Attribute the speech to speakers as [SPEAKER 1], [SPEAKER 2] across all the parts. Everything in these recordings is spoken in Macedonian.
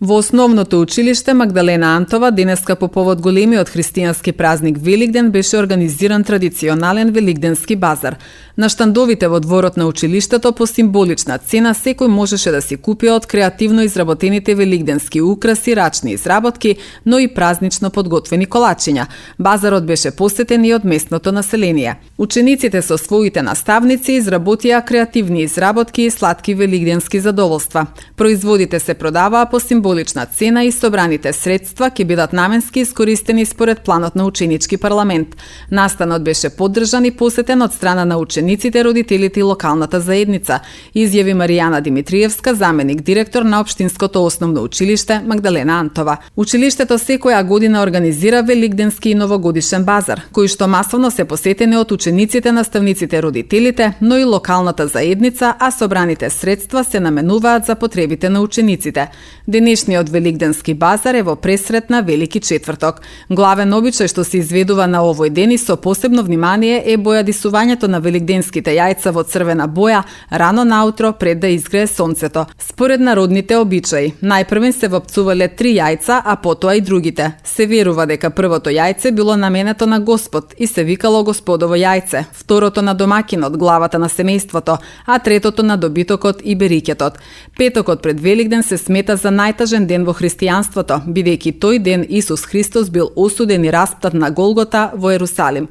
[SPEAKER 1] Во основното училиште Магдалена Антова денеска по повод големиот христијански празник Великден беше организиран традиционален великденски базар. На штандовите во дворот на училиштето по символична цена секој можеше да си купи од креативно изработените великденски украси, рачни изработки, но и празнично подготвени колачиња. Базарот беше посетен и од местното население. Учениците со своите наставници изработија креативни изработки и сладки великденски задоволства. Производите се продаваа по символична цена и собраните средства ќе бидат наменски искористени според планот на ученички парламент. Настанот беше поддржан и посетен од страна на учениците, родителите и локалната заедница, изјави Маријана Димитриевска, заменик директор на Општинското основно училиште Магдалена Антова. Училиштето секоја година организира великденски и новогодишен базар, кој што масовно се посетени од учениците, наставниците, родителите, но и локалната заедница, а собраните средства се наменуваат за потребите на учениците. Денешниот великденски базар е во пресрет на Велики четврток. Главен обичај што се изведува на овој ден и со посебно внимание е бојадисувањето на великденските јајца во црвена боја рано наутро пред да изгрее сонцето. Според народните обичаи, најпрвен се вопцувале 3 јајца, а потоа и другите. Се верува дека првото јајце било наменето на Господ и се викало Господово јајце, второто на домакинот, главата на семејството, а третото на добитокот и берикетот. Петокот пред Великден се смета за најтажен ден во христијанството, бидејќи тој ден Исус Христос бил осуден и распнат на Голгота во Ерусалим.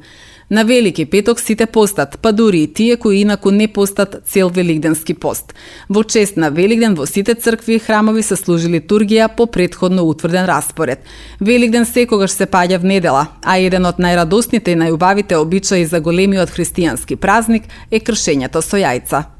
[SPEAKER 1] На Велики петок сите постат, па дури и тие кои инаку не постат цел великденски пост. Во чест на Великден во сите цркви и храмови се служи литургија по претходно утврден распоред. Великден секогаш се паѓа в недела, а еден од најрадосните и најубавите обичаи за големиот христијански празник е кршењето со јајца.